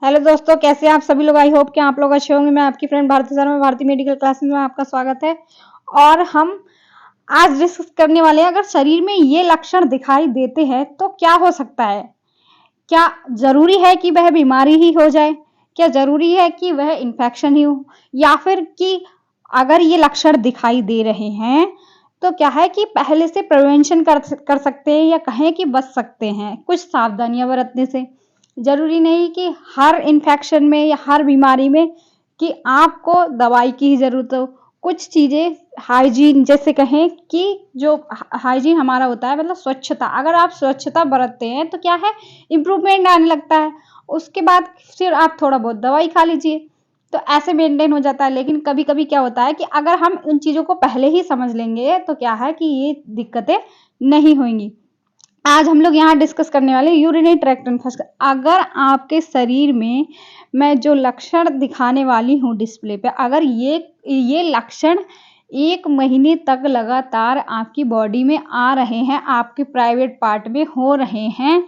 Hello दोस्तों, कैसे हैं आप सभी लोग। आई होप कि आप लोग अच्छे होंगे। मैं आपकी friend Bharti Sharma, Bharti medical classes में आपका स्वागत है। और हम आज डिस्कस करने वाले हैं, अगर शरीर में ये लक्षण दिखाई देते हैं तो क्या हो सकता है। क्या जरूरी है कि वह बीमारी ही हो जाए, क्या जरूरी है कि वह इन्फेक्शन ही हो, या फिर कि अगर ये लक्षण दिखाई दे रहे हैं तो क्या है कि पहले से प्रिवेंशन कर सकते हैं, या कहें कि बच सकते हैं कुछ सावधानियां बरतने से। जरूरी नहीं कि हर इन्फेक्शन में या हर बीमारी में कि आपको दवाई की ही जरूरत हो। कुछ चीजें हाइजीन, जैसे कहें कि जो हाइजीन हमारा होता है, मतलब स्वच्छता, अगर आप स्वच्छता बरतते हैं तो क्या है, इम्प्रूवमेंट आने लगता है। उसके बाद फिर आप थोड़ा बहुत दवाई खा लीजिए तो ऐसे मेंटेन हो जाता है। लेकिन कभी कभी क्या होता है कि अगर हम उन चीजों को पहले ही समझ लेंगे तो क्या है कि ये दिक्कतें नहीं होंगी। आज हम लोग यहाँ डिस्कस करने वाले यूरिनरी ट्रैक्ट इन्फेक्शन। अगर आपके शरीर में मैं जो लक्षण दिखाने वाली हूँ डिस्प्ले पे, अगर ये लक्षण 1 महीने तक लगातार आपकी बॉडी में आ रहे हैं, आपके प्राइवेट पार्ट में हो रहे हैं,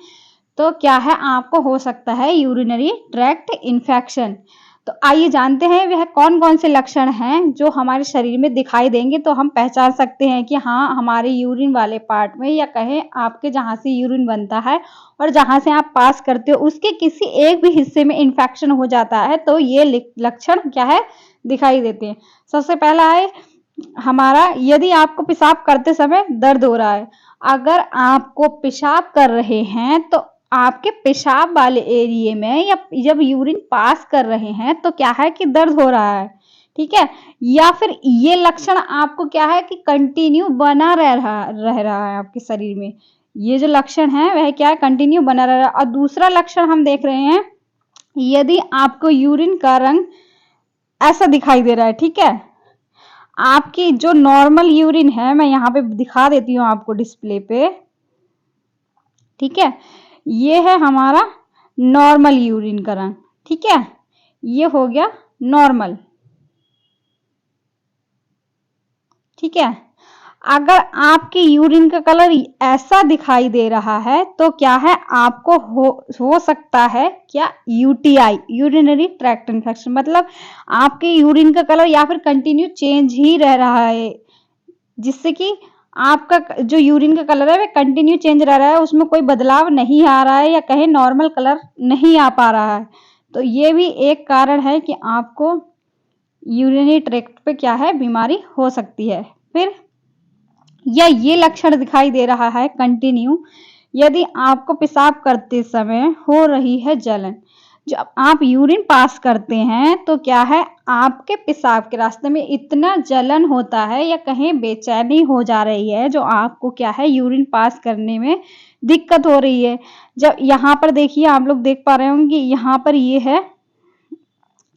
तो क्या है, आपको हो सकता है यूरिनरी ट्रैक्ट इन्फेक्शन। तो आइए जानते हैं वह कौन कौन से लक्षण हैं जो हमारे शरीर में दिखाई देंगे तो हम पहचान सकते हैं कि हाँ, हमारे यूरिन वाले पार्ट में, या कहें आपके जहाँ से यूरिन बनता है और जहाँ से आप पास करते हो, उसके किसी एक भी हिस्से में इन्फेक्शन हो जाता है तो ये लक्षण क्या है, दिखाई देते हैं। सबसे पहला है हमारा, यदि आपको पेशाब करते समय दर्द हो रहा है। अगर आपको पेशाब कर रहे हैं तो आपके पेशाब वाले एरिए में, या जब यूरिन पास कर रहे हैं तो क्या है कि दर्द हो रहा है, ठीक है। या फिर ये लक्षण आपको क्या है कि कंटिन्यू बना रह रहा है आपके शरीर में। ये जो लक्षण है वह क्या है, कंटिन्यू बना रह रहा है। और दूसरा लक्षण हम देख रहे हैं, यदि आपको यूरिन का रंग ऐसा दिखाई दे रहा है, ठीक है, आपकी जो नॉर्मल यूरिन है, मैं यहाँ पे दिखा देती हूँ आपको डिस्प्ले पे, ठीक है, ये है हमारा नॉर्मल यूरिन का रंग, ठीक है, ये हो गया नॉर्मल, ठीक है। अगर आपकी यूरिन का कलर ऐसा दिखाई दे रहा है तो क्या है, आपको हो सकता है क्या, यूटीआई, यूरिनरी ट्रैक्ट इन्फेक्शन। मतलब आपके यूरिन का कलर या फिर कंटिन्यू चेंज ही रह रहा है, जिससे कि आपका जो यूरिन का कलर है वह कंटिन्यू चेंज रह रहा है, उसमें कोई बदलाव नहीं आ रहा है, या कहीं नॉर्मल कलर नहीं आ पा रहा है। तो ये भी एक कारण है कि आपको यूरिनरी ट्रैक्ट पे क्या है, बीमारी हो सकती है। फिर या ये लक्षण दिखाई दे रहा है कंटिन्यू, यदि आपको पेशाब करते समय हो रही है जलन। जब आप यूरिन पास करते हैं तो क्या है, आपके पेशाब के रास्ते में इतना जलन होता है, या कहीं बेचैनी हो जा रही है, जो आपको क्या है, यूरिन पास करने में दिक्कत हो रही है। जब यहाँ पर देखिए, आप लोग देख पा रहे होंगे, यहाँ पर ये है,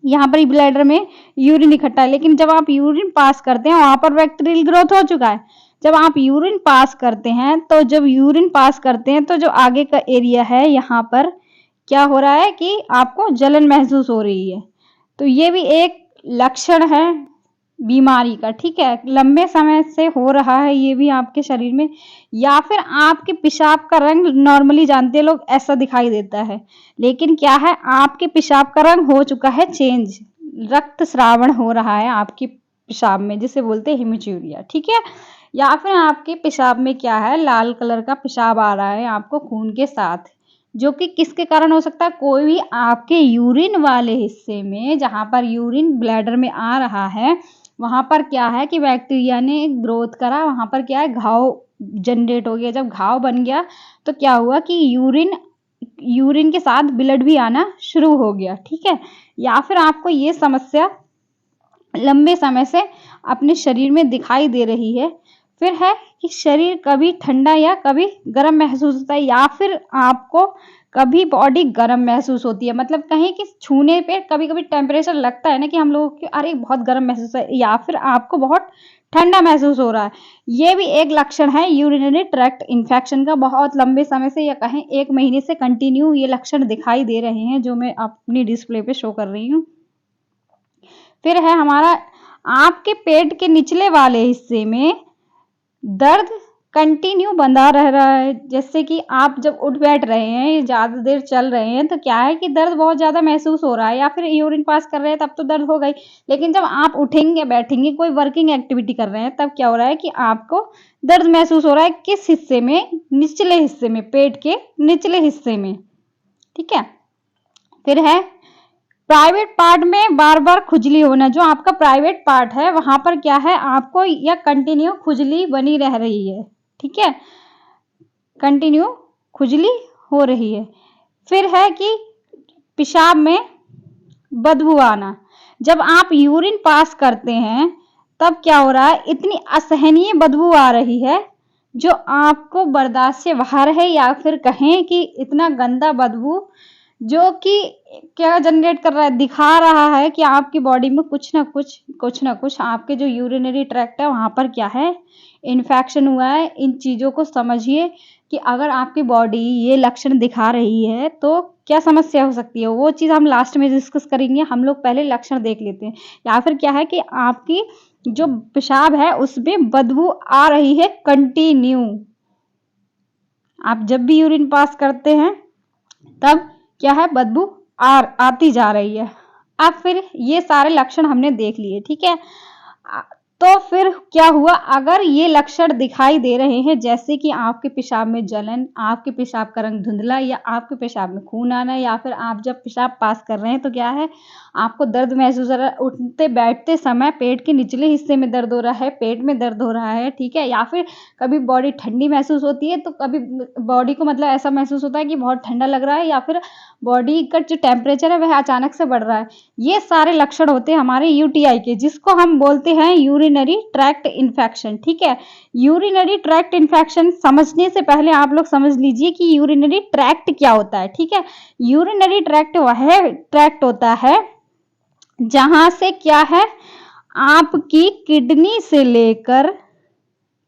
यहाँ पर ब्लैडर में यूरिन इकट्ठा है, लेकिन जब आप यूरिन पास करते हैं वहां पर बैक्टीरियल ग्रोथ हो चुका है। जब आप यूरिन पास करते हैं तो जब यूरिन पास करते हैं तो जो आगे का एरिया है, यहाँ पर क्या हो रहा है कि आपको जलन महसूस हो रही है। तो ये भी एक लक्षण है बीमारी का, ठीक है, लंबे समय से हो रहा है ये भी आपके शरीर में। या फिर आपके पेशाब का रंग नॉर्मली जानते लोग ऐसा दिखाई देता है, लेकिन क्या है, आपके पेशाब का रंग हो चुका है चेंज, रक्त स्रावण हो रहा है आपके पेशाब में, जिसे बोलते हैं हेमीच्यूरिया, ठीक है। या फिर आपके पेशाब में क्या है, लाल कलर का पेशाब आ रहा है आपको खून के साथ, जो कि किसके कारण हो सकता है, कोई भी आपके यूरिन वाले हिस्से में, जहां पर यूरिन ब्लैडर में आ रहा है, वहां पर क्या है कि बैक्टीरिया ने ग्रोथ करा, वहां पर क्या है, घाव जनरेट हो गया। जब घाव बन गया तो क्या हुआ कि यूरिन के साथ ब्लड भी आना शुरू हो गया, ठीक है। या फिर आपको ये समस्या लंबे समय से अपने शरीर में दिखाई दे रही है। फिर है कि शरीर कभी ठंडा या कभी गर्म महसूस होता है, या फिर आपको कभी बॉडी गर्म महसूस होती है, मतलब कहीं कि छूने पे कभी कभी टेम्परेचर लगता है ना कि हम लोगों को, अरे बहुत गर्म महसूस है, या फिर आपको बहुत ठंडा महसूस हो रहा है। ये भी एक लक्षण है यूरिनरी ट्रैक्ट इन्फेक्शन का। बहुत लंबे समय से, या कहें 1 महीने से कंटिन्यू ये लक्षण दिखाई दे रहे हैं, जो मैं अपनी डिस्प्ले पे शो कर रही हूँ। फिर है हमारा, आपके पेट के निचले वाले हिस्से में दर्द कंटिन्यू बंधा रह रहा है, जैसे कि आप जब उठ बैठ रहे हैं, ज़्यादा देर चल रहे हैं, तो क्या है कि दर्द बहुत ज़्यादा महसूस हो रहा है, या फिर यूरिन पास कर रहे हैं तब तो दर्द होगा ही। लेकिन जब आप उठेंगे, बैठेंगे, कोई वर्किंग एक्टिविटी कर रहे हैं, तब क्या हो रहा है कि आपको दर्द महसूस हो रहा है। किस हिस्से में? निचले हिस्से में, पेट के निचले हिस्से में। ठीक है। फिर है प्राइवेट पार्ट में बार बार खुजली होना। जो आपका प्राइवेट पार्ट है वहां पर क्या है, आपको यह कंटिन्यू खुजली बनी रह रही है। ठीक है, कंटिन्यू खुजली हो रही है। फिर है कि पेशाब में बदबू आना। जब आप यूरिन पास करते हैं तब क्या हो रहा है, इतनी असहनीय बदबू आ रही है जो आपको बर्दाश्त से बाहर है, या फिर कहें कि इतना गंदा बदबू जो कि क्या जनरेट कर रहा है, दिखा रहा है कि आपकी बॉडी में कुछ ना कुछ आपके जो यूरिनरी ट्रैक्ट है वहां पर क्या है, इन्फेक्शन हुआ है। इन चीजों को समझिए कि अगर आपकी बॉडी ये लक्षण दिखा रही है तो क्या समस्या हो सकती है, वो चीज हम लास्ट में डिस्कस करेंगे। हम लोग पहले लक्षण देख लेते हैं। या फिर क्या है कि आपकी जो पेशाब है उसमें बदबू आ रही है कंटिन्यू। आप जब भी यूरिन पास करते हैं तब क्या है, बदबू आती जा रही है। अब फिर ये सारे लक्षण हमने देख लिए। ठीक है, तो फिर क्या हुआ, अगर ये लक्षण दिखाई दे रहे हैं, जैसे कि आपके पेशाब में जलन, आपके पेशाब का रंग धुंधला, या आपके पेशाब में खून आना, या फिर आप जब पेशाब पास कर रहे हैं तो क्या है, आपको दर्द महसूस हो रहा है, उठते बैठते समय पेट के निचले हिस्से में दर्द हो रहा है, पेट में दर्द हो रहा है। ठीक है, या फिर कभी बॉडी ठंडी महसूस होती है, तो कभी बॉडी को मतलब ऐसा महसूस होता है कि बहुत ठंडा लग रहा है, या फिर बॉडी का जो टेम्परेचर है वह अचानक से बढ़ रहा है। ये सारे लक्षण होते हैं हमारे यूटीआई के, जिसको हम बोलते हैं यूरिनरी ट्रैक्ट इन्फेक्शन। ठीक है, यूरिनरी ट्रैक्ट इन्फेक्शन समझने से पहले आप लोग समझ लीजिए कि यूरिनरी ट्रैक्ट क्या होता है। ठीक है, यूरिनरी ट्रैक्ट वह ट्रैक्ट होता है जहां से क्या है, आपकी किडनी से लेकर,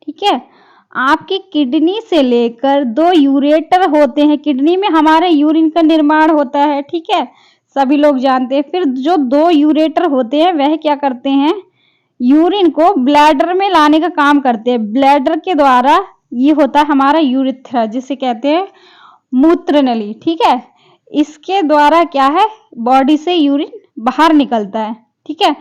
ठीक है, आपकी किडनी से लेकर दो यूरेटर होते हैं। किडनी में हमारे यूरिन का निर्माण होता है। ठीक है, सभी लोग जानते हैं। फिर जो दो यूरेटर होते हैं वह क्या करते हैं, यूरिन को ब्लैडर में लाने का काम करते हैं। ब्लैडर के द्वारा ये होता है हमारा यूरिथ्रा, जिसे कहते हैं मूत्र नली। ठीक है, इसके द्वारा क्या है, बॉडी से यूरिन बाहर निकलता है। ठीक है,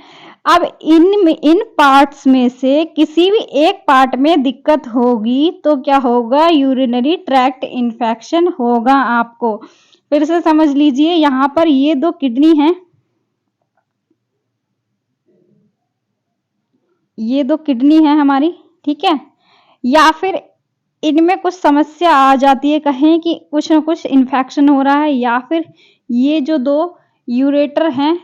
अब इन पार्ट्स में से किसी भी एक पार्ट में दिक्कत होगी तो क्या होगा, यूरिनरी ट्रैक्ट इन्फेक्शन होगा आपको। फिर से समझ लीजिए, यहां पर ये दो किडनी हैं, ये दो किडनी है हमारी। ठीक है, या फिर इनमें कुछ समस्या आ जाती है, कहें कि कुछ ना कुछ इन्फेक्शन हो रहा है, या फिर ये जो दो यूरेटर हैं,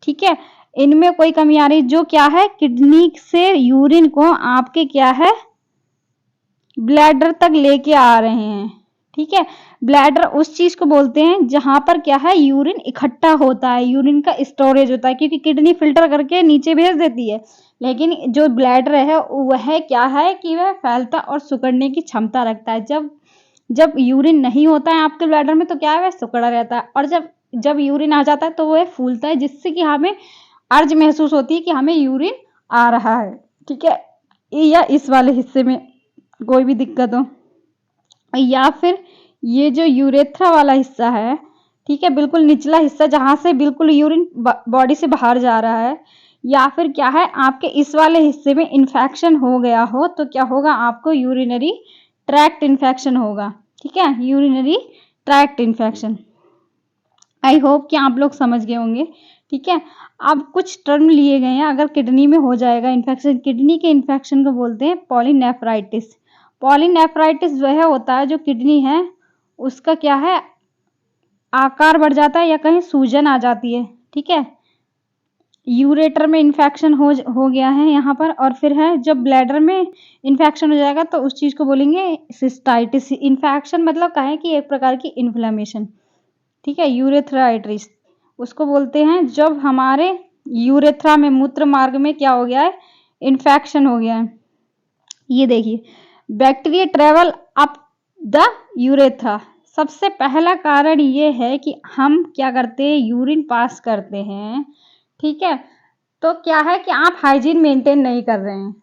ठीक है, इनमें कोई कमी आ रही, जो क्या है, किडनी से यूरिन को आपके क्या है, ब्लैडर तक लेके आ रहे हैं। ठीक है, ब्लैडर उस चीज को बोलते हैं जहां पर क्या है, यूरिन इकट्ठा होता है, यूरिन का स्टोरेज होता है, क्योंकि किडनी फिल्टर करके नीचे भेज देती है, लेकिन जो ब्लैडर है वह क्या है कि वह फैलता और सिकुड़ने की क्षमता रखता है। जब यूरिन नहीं होता है आपके ब्लैडर में तो क्या है, वह सिकुड़ा रहता है, और जब यूरिन आ जाता है तो वह फूलता है, जिससे कि हमें अर्ज महसूस होती है कि हमें यूरिन आ रहा है। ठीक है, या इस वाले हिस्से में कोई भी दिक्कत हो, या फिर ये जो यूरेथ्रा वाला हिस्सा है, ठीक है, बिल्कुल निचला हिस्सा जहां से बिल्कुल यूरिन बॉडी से बाहर जा रहा है, या फिर क्या है, आपके इस वाले हिस्से में इन्फेक्शन हो गया हो तो क्या होगा, आपको यूरिनरी ट्रैक्ट इन्फेक्शन होगा। ठीक है, urinary tract infection. I hope कि आप लोग समझ गए होंगे। ठीक है, अब कुछ टर्म लिए गए हैं, अगर किडनी में हो जाएगा इन्फेक्शन, किडनी के इन्फेक्शन को बोलते हैं पॉलीनेफ्राइटिस। पॉलीनेफ्राइटिस वह होता है जो किडनी है उसका क्या है, आकार बढ़ जाता है, या कहीं सूजन आ जाती है। ठीक है, यूरेटर में इन्फेक्शन हो गया है यहाँ पर, और फिर है जब ब्लैडर में इन्फेक्शन हो जाएगा तो उस चीज को बोलेंगे सिस्टाइटिस। इन्फेक्शन मतलब कहें कि एक प्रकार की इन्फ्लेमेशन। ठीक है, यूरेथ्राइटिस उसको बोलते हैं जब हमारे यूरेथ्रा में, मूत्र मार्ग में क्या हो गया है, इन्फेक्शन हो गया है। ये देखिए, bacteria travel up the urethra. सबसे पहला कारण ये है कि हम क्या करते हैं, यूरिन पास करते हैं। ठीक है, तो क्या है कि आप हाइजीन मेंटेन नहीं कर रहे हैं।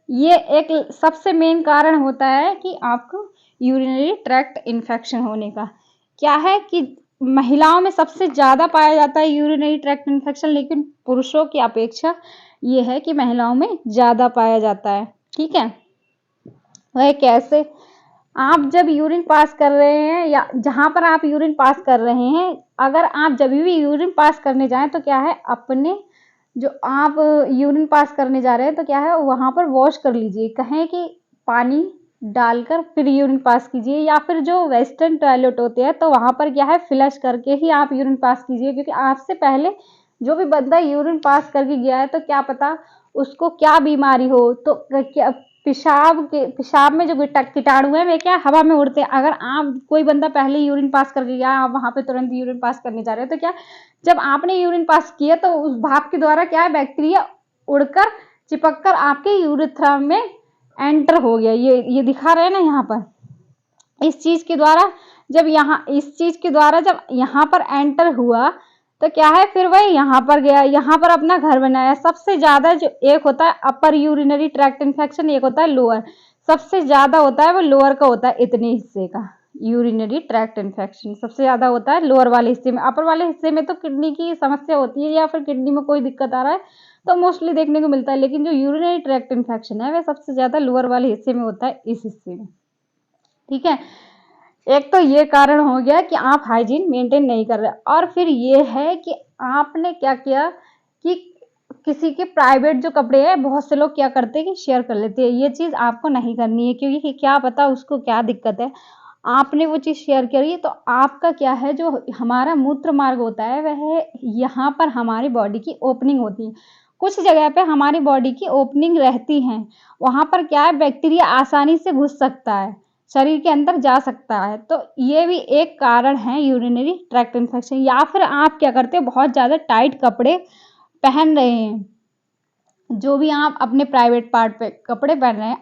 ये एक सबसे मेन कारण होता है कि आपको यूरिनरी ट्रैक्ट इन्फेक्शन होने का। क्या है कि महिलाओं में सबसे ज़्यादा पाया जाता है यूरिनरी ट्रैक्ट इन्फेक्शन, लेकिन पुरुषों की अपेक्षा ये है कि महिलाओं में ज़्यादा पाया जाता है। ठीक है, वह कैसे? आप जब यूरिन पास कर रहे हैं या जहाँ पर आप यूरिन पास कर रहे हैं, अगर आप जब भी यूरिन पास करने जाएं तो क्या है, अपने जो आप यूरिन पास करने जा रहे हैं तो क्या है, वहाँ पर वॉश कर लीजिए। कहें कि पानी डालकर फिर यूरिन पास कीजिए, या फिर जो वेस्टर्न टॉयलेट होते हैं तो वहाँ पर क्या है, फ्लश करके ही आप यूरिन पास कीजिए, क्योंकि आपसे पहले जो भी बंदा यूरिन पास करके गया है तो क्या पता उसको क्या बीमारी हो। तो क्या पेशाब में जो कीटाणु है वे क्या हवा में उड़ते हैं। अगर आप कोई बंदा पहले यूरिन पास करके गया, आप वहां पे तुरंत यूरिन पास करने जा रहे हो तो क्या, जब आपने यूरिन पास किया तो उस भाप के द्वारा क्या है, बैक्टीरिया उड़कर चिपक कर आपके यूरेथ्रा में एंटर हो गया। ये दिखा रहे हैं ना यहाँ पर। इस चीज के द्वारा जब यहाँ पर एंटर हुआ तो क्या है, फिर वह यहाँ पर गया, यहाँ पर अपना घर बनाया। सबसे ज्यादा जो एक होता है अपर यूरिनरी ट्रैक्ट इन्फेक्शन, एक होता है लोअर। सबसे ज्यादा होता है वो लोअर का होता है, इतने हिस्से का यूरिनरी ट्रैक्ट इन्फेक्शन सबसे ज्यादा होता है लोअर वाले हिस्से में। अपर वाले हिस्से में तो किडनी की समस्या होती है या फिर किडनी में कोई दिक्कत आ रहा है तो मोस्टली देखने को मिलता है, लेकिन जो यूरिनरी ट्रैक्ट इन्फेक्शन है वह सबसे ज्यादा लोअर वाले हिस्से में होता है, इस हिस्से में। ठीक है, एक तो ये कारण हो गया कि आप हाइजीन मेंटेन नहीं कर रहे, और फिर ये है कि आपने क्या किया कि किसी के प्राइवेट जो कपड़े हैं, बहुत से लोग क्या करते हैं कि शेयर कर लेते हैं। ये चीज आपको नहीं करनी है, क्योंकि क्या पता उसको क्या दिक्कत है। आपने वो चीज शेयर करी तो आपका क्या है, जो हमारा मूत्र मार्ग होता है वह यहाँ पर हमारी बॉडी की ओपनिंग होती है। कुछ जगह पे हमारी बॉडी की ओपनिंग रहती है, वहां पर क्या है, बैक्टीरिया आसानी से घुस सकता है, शरीर के अंदर जा सकता है। तो ये भी एक कारण है यूरिनरी ट्रैक्ट इन्फेक्शन। या फिर आप क्या करते हैं, बहुत ज़्यादा टाइट कपड़े पहन रहे हैं, जो भी आप अपने प्राइवेट पार्ट पे कपड़े पहन रहे हैं,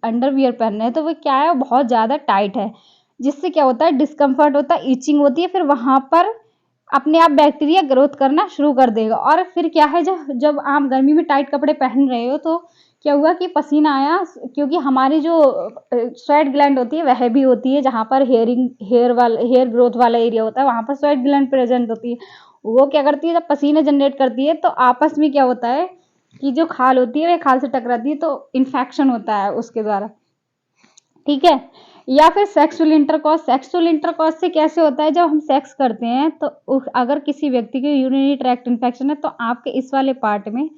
अंडरवियर पहन रहे हैं, तो वो क्या है, बहुत ज़्यादा टाइट है, जिससे क्या होता है, डिस्कम्फर्ट होता है, इचिंग होती है, फिर वहाँ पर अपने आप बैक्टीरिया ग्रोथ करना शुरू कर देगा। और फिर क्या है, जब जब आप गर्मी में टाइट कपड़े पहन रहे हो तो क्या हुआ कि पसीना आया, क्योंकि हमारी जो स्वेट ग्लैंड होती है वह भी होती है, जहाँ पर हेयर ग्रोथ वाला एरिया होता है वहाँ पर स्वेट ग्लैंड प्रेजेंट होती है। वो क्या करती है, जब पसीना जनरेट करती है तो आपस में क्या होता है कि जो खाल होती है वह खाल से टकराती है, तो इन्फेक्शन होता है उसके द्वारा। ठीक है, या फिर सेक्सुअल इंटरकॉर्स से कैसे होता है, जब हम सेक्स करते हैं तो अगर किसी व्यक्ति के यूरिनरी ट्रैक्ट इन्फेक्शन है तो आपके इस वाले पार्ट में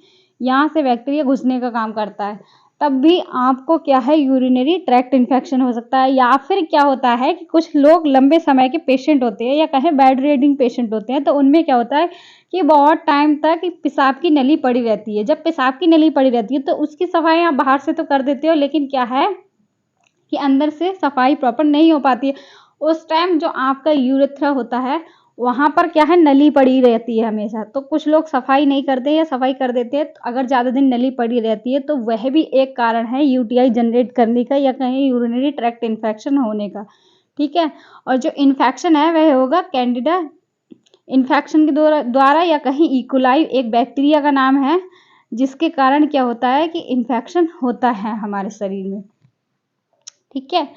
यहाँ से बैक्टीरिया घुसने का काम करता है, तब भी आपको क्या है, यूरिनरी ट्रैक्ट इन्फेक्शन हो सकता है। या फिर क्या होता है कि कुछ लोग लंबे समय के पेशेंट होते हैं या कहें बेड रीडिंग पेशेंट होते हैं, तो उनमें क्या होता है कि बहुत टाइम तक पेशाब की नली पड़ी रहती है। जब पेशाब की नली पड़ी रहती है तो उसकी सफाई आप बाहर से तो कर देते हो, लेकिन क्या है कि अंदर से सफाई प्रॉपर नहीं हो पाती है। उस टाइम जो आपका यूरेथ्रा होता है वहाँ पर क्या है, नली पड़ी रहती है हमेशा। तो कुछ लोग सफाई नहीं करते या सफाई कर देते हैं, तो अगर ज़्यादा दिन नली पड़ी रहती है तो वह भी एक कारण है यूटीआई जनरेट करने का या कहीं यूरिनरी ट्रैक्ट इन्फेक्शन होने का। ठीक है, और जो इन्फेक्शन है वह होगा कैंडिडा इन्फेक्शन के द्वारा या कहीं इकोलाई एक बैक्टीरिया का नाम है, जिसके कारण क्या होता है कि इन्फेक्शन होता है हमारे शरीर में। ठीक है,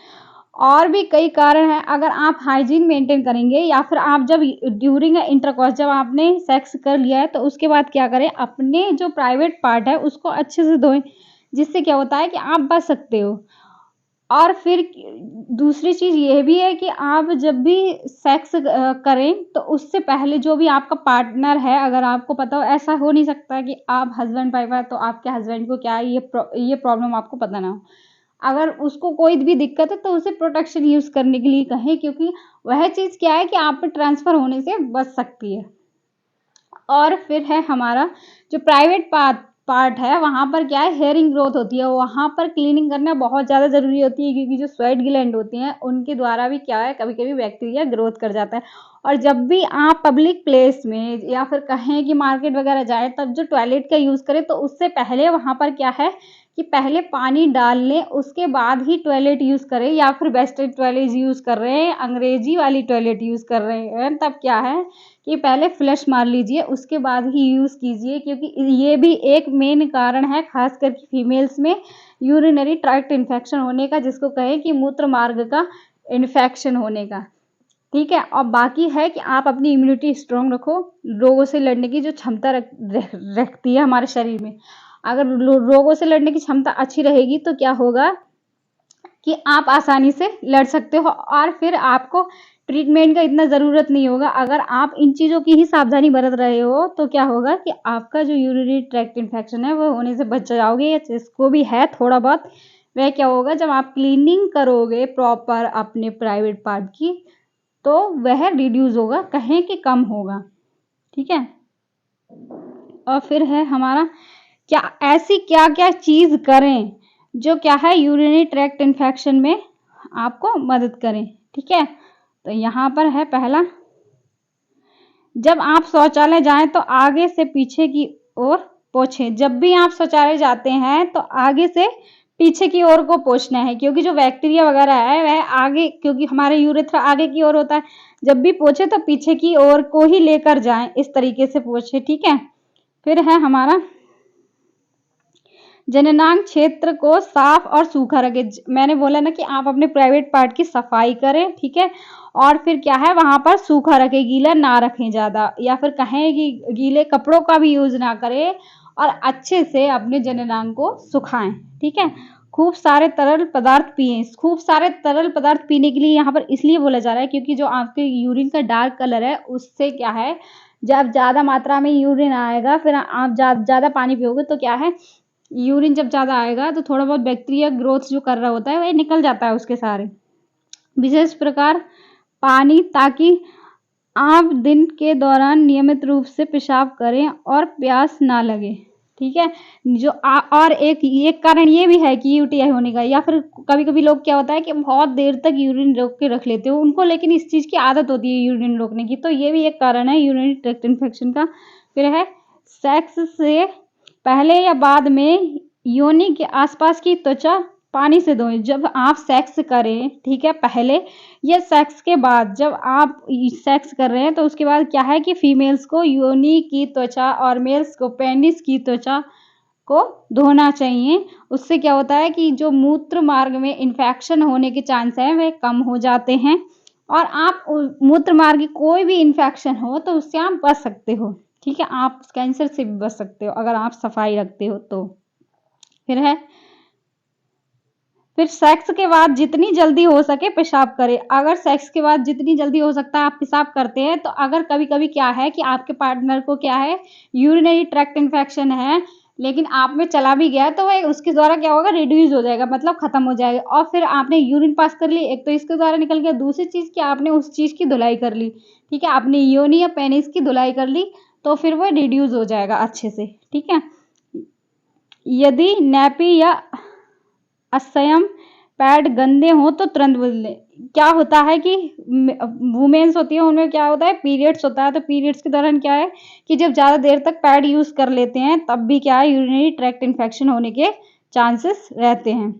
और भी कई कारण हैं। अगर आप हाइजीन मेंटेन करेंगे या फिर आप जब ड्यूरिंग इंटरकॉर्स जब आपने सेक्स कर लिया है तो उसके बाद क्या करें, अपने जो प्राइवेट पार्ट है उसको अच्छे से धोएं, जिससे क्या होता है कि आप बच सकते हो। और फिर दूसरी चीज़ ये भी है कि आप जब भी सेक्स करें तो उससे पहले जो भी आपका पार्टनर है, अगर आपको पता हो, ऐसा हो नहीं सकता कि आप हस्बैंड वाइफ है तो आपके हस्बैंड को क्या है ये प्रॉब्लम आपको पता ना हो। अगर उसको कोई भी दिक्कत है तो उसे प्रोटेक्शन यूज़ करने के लिए कहें, क्योंकि वह चीज़ क्या है कि आप पे ट्रांसफ़र होने से बच सकती है। और फिर है हमारा जो प्राइवेट पार्ट है, वहाँ पर क्या है, हेयरिंग ग्रोथ होती है, वहाँ पर क्लीनिंग करना बहुत ज़्यादा ज़रूरी होती है, क्योंकि जो स्वेट ग्लैंड होती हैं उनके द्वारा भी क्या है, कभी कभी बैक्टीरिया ग्रोथ कर जाता है। और जब भी आप पब्लिक प्लेस में या फिर कहें कि मार्केट वगैरह जाए, तब जो टॉयलेट का यूज़ करें तो उससे पहले वहाँ पर क्या है कि पहले पानी डाल लें, उसके बाद ही टॉयलेट यूज़ करें, या फिर वेस्टर्न टॉयलेट यूज़ कर रहे हैं, अंग्रेजी वाली टॉयलेट यूज़ कर रहे हैं, तब क्या है कि पहले फ्लश मार लीजिए, उसके बाद ही यूज़ कीजिए, क्योंकि ये भी एक मेन कारण है खास करके फीमेल्स में यूरिनरी ट्रैक्ट इन्फेक्शन होने का, जिसको कहें कि मूत्र मार्ग का इन्फेक्शन होने का। ठीक है, और बाकी है कि आप अपनी इम्यूनिटी स्ट्रॉन्ग रखो, रोगों से लड़ने की जो क्षमता रखती है हमारे शरीर में। अगर रोगों से लड़ने की क्षमता अच्छी रहेगी तो क्या होगा कि आप आसानी से लड़ सकते हो, और फिर आपको ट्रीटमेंट का इतना ज़रूरत नहीं होगा। अगर आप इन चीज़ों की ही सावधानी बरत रहे हो तो क्या होगा कि आपका जो यूरिनरी ट्रैक्ट इन्फेक्शन है वो होने से बच जाओगे, या जिसको भी है थोड़ा बहुत, वह क्या होगा जब आप क्लीनिंग करोगे प्रॉपर अपने प्राइवेट पार्ट की, तो वह रिड्यूस होगा, कहें कि कम होगा। ठीक है, और फिर है हमारा क्या ऐसी क्या क्या चीज़ करें जो क्या है यूरिनरी ट्रैक्ट इन्फेक्शन में आपको मदद करें। ठीक है, तो यहाँ पर है पहला, जब आप शौचालय जाएं तो आगे से पीछे की ओर पोंछें। जब भी आप शौचालय जाते हैं तो आगे से पीछे की ओर को पोंछना है, क्योंकि जो बैक्टीरिया वगैरह है वह आगे, क्योंकि हमारे यूरेथ्रा आगे की ओर होता है, जब भी पोंछे तो पीछे की ओर को ही लेकर जाएं, इस तरीके से पोंछे। ठीक है, फिर है हमारा जननांग क्षेत्र को साफ और सूखा रखें। मैंने बोला ना कि आप अपने प्राइवेट पार्ट की सफाई करें। ठीक है, और फिर क्या है वहां पर सूखा रखें, गीला ना रखें ज़्यादा, या फिर कहें कि गीले कपड़ों का भी यूज ना करें, और अच्छे से अपने जननांग को सुखाएं। ठीक है, खूब सारे तरल पदार्थ पिएं। खूब सारे तरल पदार्थ पीने के लिए यहाँ पर इसलिए बोला जा रहा है क्योंकि जो आपके यूरिन का डार्क कलर है उससे क्या है, जब ज़्यादा मात्रा में यूरिन आएगा, फिर आप ज़्यादा पानी पियोगे तो क्या है, यूरिन जब ज़्यादा आएगा तो थोड़ा बहुत बैक्टीरिया ग्रोथ जो कर रहा होता है वह निकल जाता है उसके सारे। विशेष प्रकार पानी, ताकि आप दिन के दौरान नियमित रूप से पेशाब करें और प्यास ना लगे। ठीक है, और एक कारण ये भी है कि यूटीआई होने का, या फिर कभी कभी लोग क्या होता है कि बहुत देर तक यूरिन रोक के रख लेते हो उनको, लेकिन इस चीज़ की आदत होती है यूरिन रोकने की, तो ये भी एक कारण है यूरिनरी ट्रैक्ट इन्फेक्शन का। फिर है सेक्स से पहले या बाद में योनि के आसपास की त्वचा पानी से धोएं। जब आप सेक्स करें, ठीक है, पहले या सेक्स के बाद, जब आप सेक्स कर रहे हैं तो उसके बाद क्या है कि फीमेल्स को योनि की त्वचा और मेल्स को पेनिस की त्वचा को धोना चाहिए। उससे क्या होता है कि जो मूत्र मार्ग में इन्फेक्शन होने के चांस हैं वे कम हो जाते हैं, और आप मूत्र मार्ग की कोई भी इन्फेक्शन हो तो उससे आप बच सकते हो। ठीक है, आप कैंसर से भी बच सकते हो अगर आप सफाई रखते हो तो। फिर सेक्स के बाद जितनी जल्दी हो सके पेशाब करें। अगर सेक्स के बाद जितनी जल्दी हो सकता है आप पेशाब करते हैं, तो अगर कभी कभी क्या है कि आपके पार्टनर को क्या है यूरिनरी ट्रैक्ट इन्फेक्शन है, लेकिन आप में चला भी गया तो वह उसके द्वारा क्या होगा, रिड्यूस हो जाएगा, मतलब खत्म हो जाएगा। और फिर आपने यूरिन पास कर ली, एक तो इसके द्वारा निकल गया, दूसरी चीज़ कि आपने उस चीज़ की धुलाई कर ली। ठीक है, आपने योनि या पेनिस की धुलाई कर ली तो फिर वह रिड्यूस हो जाएगा अच्छे से। ठीक है, यदि नैपी या असयम पैड गंदे हो तो तुरंत बदलें। क्या होता है कि वुमेन्स होती है उनमें क्या होता है, पीरियड्स होता है, तो पीरियड्स के दौरान क्या है कि जब ज़्यादा देर तक पैड यूज़ कर लेते हैं तब भी क्या है यूरिनरी ट्रैक्ट इन्फेक्शन होने के चांसेस रहते हैं।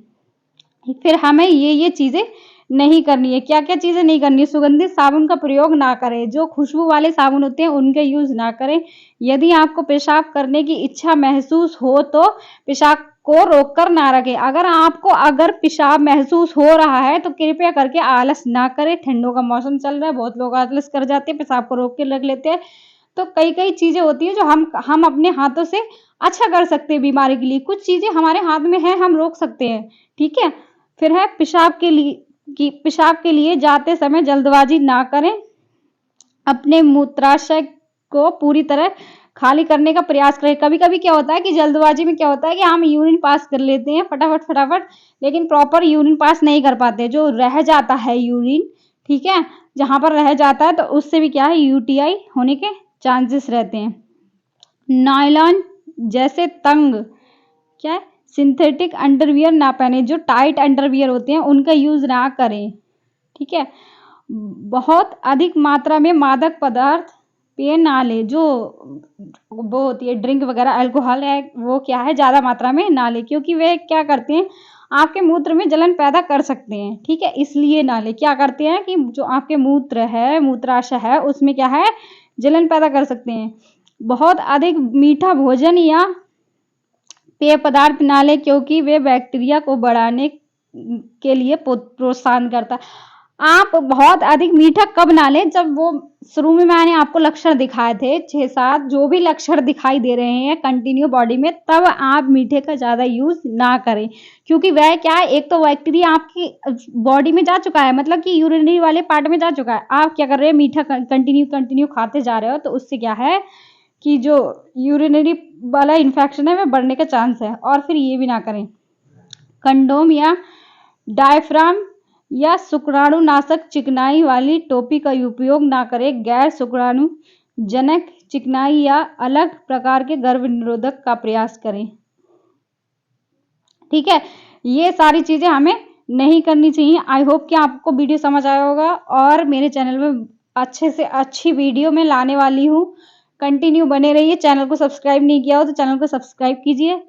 फिर हमें ये चीज़ें नहीं करनी है। क्या क्या चीज़ें नहीं करनी है, सुगंधित साबुन का प्रयोग ना करें, जो खुशबू वाले साबुन होते हैं उनके यूज़ ना करें। यदि आपको पेशाब करने की इच्छा महसूस हो तो पेशाब को रोककर ना रखें। अगर पेशाब महसूस हो रहा है तो कृपया करके आलस ना करें। ठंडों का मौसम चल रहा है, बहुत लोग आलस कर जाते हैं, पेशाब को रोक के रख लेते हैं। तो कई चीज़ें होती है जो हम अपने हाथों से अच्छा कर सकते हैं बीमारी के लिए। कुछ चीज़ें हमारे हाथ में है, हम रोक सकते हैं। ठीक है, फिर है पेशाब के लिए जाते समय जल्दबाजी ना करें। अपने मूत्राशय को पूरी तरह खाली करने का प्रयास करें। कभी कभी क्या होता है कि जल्दबाजी में क्या होता है कि हम यूरिन पास कर लेते हैं फटाफट, लेकिन प्रॉपर यूरिन पास नहीं कर पाते, जो रह जाता है यूरिन, ठीक है, जहां पर रह जाता है तो उससे भी क्या है यूटीआई होने के चांसेस रहते हैं। नायलॉन जैसे तंग क्या है सिंथेटिक अंडरवियर ना पहने, जो टाइट अंडरवियर होते हैं उनका यूज ना करें। ठीक है, बहुत अधिक मात्रा में मादक पदार्थ पेय नाले जो वो होती है ड्रिंक वगैरह अल्कोहल है वो क्या है ज़्यादा मात्रा में ना ले, क्योंकि वे क्या करते हैं आपके मूत्र में जलन पैदा कर सकते हैं। ठीक है, इसलिए नाले क्या करते हैं कि जो आपके मूत्र है मूत्राशय है उसमें क्या है जलन पैदा कर सकते हैं। बहुत अधिक मीठा भोजन या पेय पदार्थ ना लें क्योंकि वे बैक्टीरिया को बढ़ाने के लिए प्रोत्साहन करता है। आप बहुत अधिक मीठा कब ना लें, जब वो शुरू में मैंने आपको लक्षण दिखाए थे 6-7 जो भी लक्षण दिखाई दे रहे हैं कंटिन्यू बॉडी में, तब आप मीठे का ज़्यादा यूज़ ना करें, क्योंकि वह क्या है एक तो बैक्टीरिया आपकी बॉडी में जा चुका है, मतलब कि यूरिनरी वाले पार्ट में जा चुका है। आप क्या कर रहे हैं मीठा कंटिन्यू खाते जा रहे हो, तो उससे क्या है कि जो यूरिनरी वाला इन्फेक्शन है वह बढ़ने का चांस है। और फिर ये भी ना करें, कंडोम या डायफ्राम या शुक्राणुनाशक चिकनाई वाली टोपी का उपयोग ना करें। गैर शुक्राणुजनक चिकनाई या अलग प्रकार के गर्भ निरोधक का प्रयास करें। ठीक है, ये सारी चीजें हमें नहीं करनी चाहिए। आई होप कि आपको वीडियो समझ आया होगा, और मेरे चैनल में अच्छे से अच्छी वीडियो मैं लाने वाली हूँ, कंटिन्यू बने रहिए। चैनल को सब्सक्राइब नहीं किया हो तो चैनल को सब्सक्राइब कीजिए,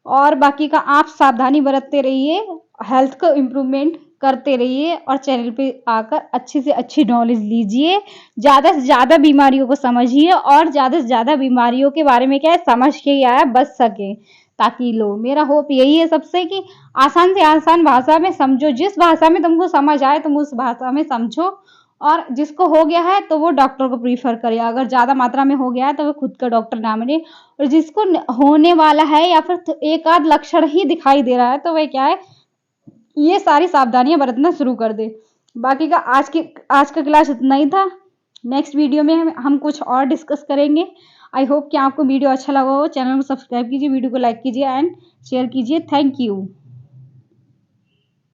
और बाकी का आप सावधानी बरतते रहिए, हेल्थ को इम्प्रूवमेंट करते रहिए, और चैनल पे आकर अच्छी से अच्छी नॉलेज लीजिए, ज़्यादा से ज़्यादा बीमारियों को समझिए, और ज़्यादा से ज़्यादा बीमारियों के बारे में क्या है समझ के या बच सके ताकि लो। मेरा होप यही है सबसे कि आसान से आसान भाषा में समझो, जिस भाषा में तुमको समझ आए तुम उस भाषा में समझो, और जिसको हो गया है तो वो डॉक्टर को प्रीफर करे, अगर ज़्यादा मात्रा में हो गया है तो वो खुद का डॉक्टर ना बने, और जिसको होने वाला है या फिर एक आध लक्षण ही दिखाई दे रहा है तो वह क्या है ये सारी सावधानियां बरतना शुरू कर दे। बाकी का आज का क्लास इतना ही था। नेक्स्ट वीडियो में हम कुछ और डिस्कस करेंगे। आई होप कि आपको वीडियो अच्छा लगा हो। चैनल को सब्सक्राइब कीजिए, वीडियो को लाइक कीजिए एंड शेयर कीजिए। Thank you.